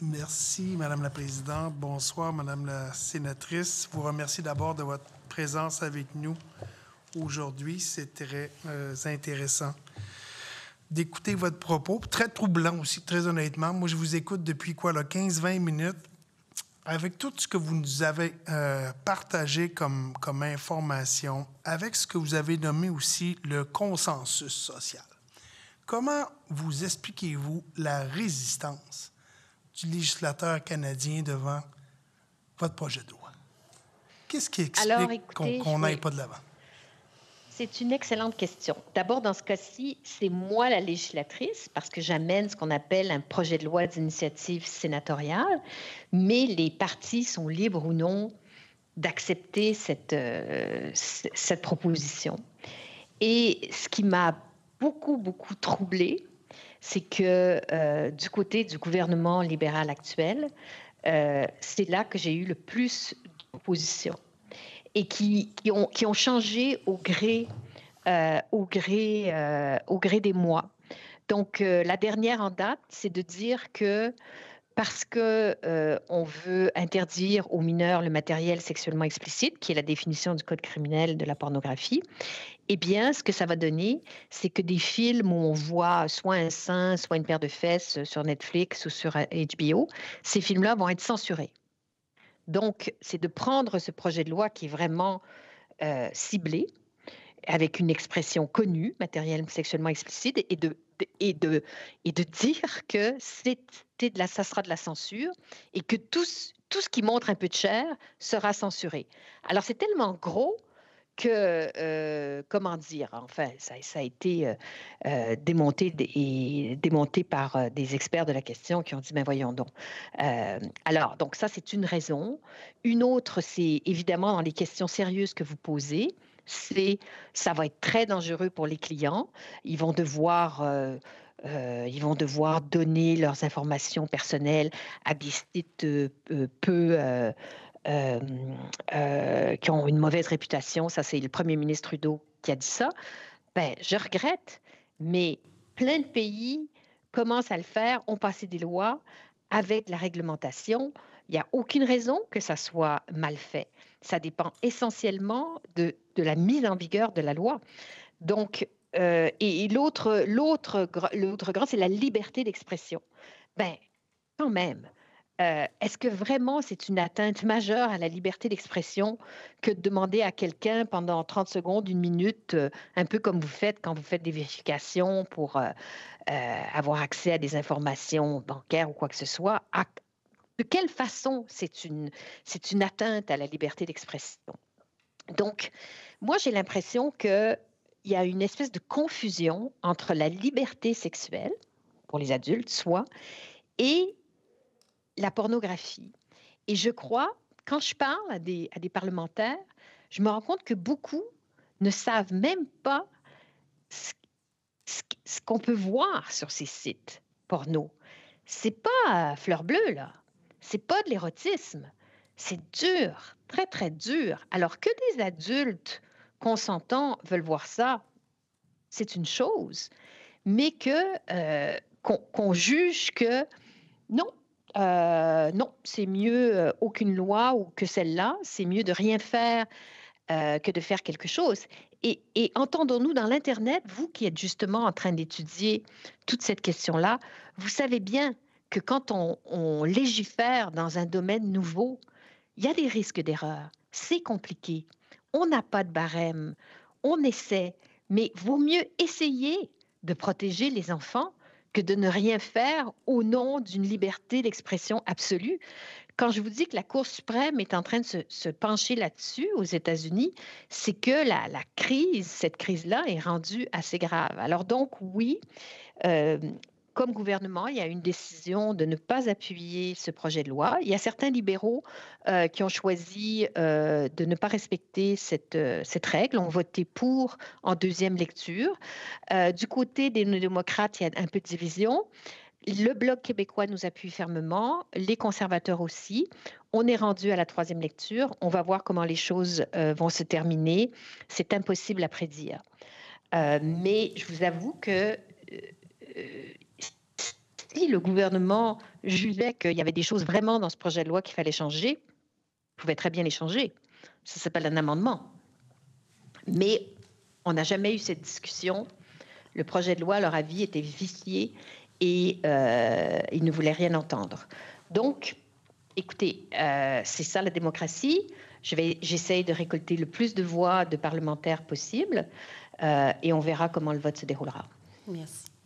Merci, Madame la Présidente. Bonsoir, Madame la Sénatrice. Je vous remercie d'abord de votre présence avec nous aujourd'hui. C'est très intéressant d'écouter votre propos. Très troublant aussi, très honnêtement. Moi, je vous écoute depuis 15-20 minutes. Avec tout ce que vous nous avez partagé comme information, avec ce que vous avez nommé aussi le consensus social, comment vous expliquez-vous la résistance du législateur canadien devant votre projet de loi? Qu'est-ce qui Alors, explique écoutez, qu'on n'aille pas de l'avant? c'est une excellente question. D'abord, dans ce cas-ci, c'est moi la législatrice parce que j'amène ce qu'on appelle un projet de loi d'initiative sénatoriale, mais les partis sont libres ou non d'accepter cette proposition. Et ce qui m'a beaucoup troublée, c'est que du côté du gouvernement libéral actuel, c'est là que j'ai eu le plus d'opposition et qui ont changé au gré des mois. Donc, la dernière en date, c'est de dire que parce que on veut interdire aux mineurs le matériel sexuellement explicite, qui est la définition du code criminel de la pornographie, eh bien, ce que ça va donner, c'est que des films où on voit soit un sein, soit une paire de fesses sur Netflix ou sur HBO, ces films-là vont être censurés. Donc, c'est de prendre ce projet de loi qui est vraiment ciblé, avec une expression connue, matériel sexuellement explicite, et de dire que ça sera de la censure et que tout ce qui montre un peu de chair sera censuré. Alors, c'est tellement gros que, comment dire, enfin, ça a été démonté par des experts de la question qui ont dit, ben voyons donc. Alors, donc ça, c'est une raison. Une autre, c'est évidemment dans les questions sérieuses que vous posez, ça va être très dangereux pour les clients. Ils vont devoir donner leurs informations personnelles à des sites euh, qui ont une mauvaise réputation. Ça, c'est le premier ministre Trudeau qui a dit ça. Ben, je regrette, mais plein de pays commencent à le faire, ont passé des lois avec la réglementation. Il n'y a aucune raison que ça soit mal fait. Ça dépend essentiellement de la mise en vigueur de la loi. Donc, et l'autre grand, c'est la liberté d'expression. Ben, quand même, est-ce que vraiment c'est une atteinte majeure à la liberté d'expression que de demander à quelqu'un pendant 30 secondes, une minute, un peu comme vous faites quand vous faites des vérifications pour avoir accès à des informations bancaires ou quoi que ce soit, de quelle façon c'est une atteinte à la liberté d'expression? Donc, moi, j'ai l'impression qu'il y a une espèce de confusion entre la liberté sexuelle, pour les adultes, soit, et la pornographie. Et je crois, quand je parle à des parlementaires, je me rends compte que beaucoup ne savent même pas ce, ce qu'on peut voir sur ces sites porno. C'est pas fleur bleue, là. C'est pas de l'érotisme. C'est dur, très dur. Alors que des adultes consentants veulent voir ça, c'est une chose. Mais qu'on juge que non, non, c'est mieux aucune loi ou que celle-là. C'est mieux de rien faire que de faire quelque chose. Et entendons-nous dans l'Internet, vous qui êtes justement en train d'étudier toute cette question-là, vous savez bien que quand on légifère dans un domaine nouveau, il y a des risques d'erreur. C'est compliqué. On n'a pas de barème. On essaie. Mais vaut mieux essayer de protéger les enfants que de ne rien faire au nom d'une liberté d'expression absolue. Quand je vous dis que la Cour suprême est en train de se pencher là-dessus aux États-Unis, c'est que cette crise-là est rendue assez grave. Alors donc, oui, euh, comme gouvernement, il y a une décision de ne pas appuyer ce projet de loi. Il y a certains libéraux qui ont choisi de ne pas respecter cette règle, ont voté pour en deuxième lecture. Du côté des démocrates, il y a un peu de division. Le Bloc québécois nous appuie fermement, les conservateurs aussi. On est rendu à la troisième lecture. On va voir comment les choses vont se terminer. C'est impossible à prédire. Mais je vous avoue que si le gouvernement jugeait qu'il y avait des choses vraiment dans ce projet de loi qu'il fallait changer, il pouvait très bien les changer. Ça s'appelle un amendement. Mais on n'a jamais eu cette discussion. Le projet de loi, à leur avis, était vicié et ils ne voulaient rien entendre. Donc, écoutez, c'est ça la démocratie. J'essaye de récolter le plus de voix de parlementaires possible et on verra comment le vote se déroulera. Merci.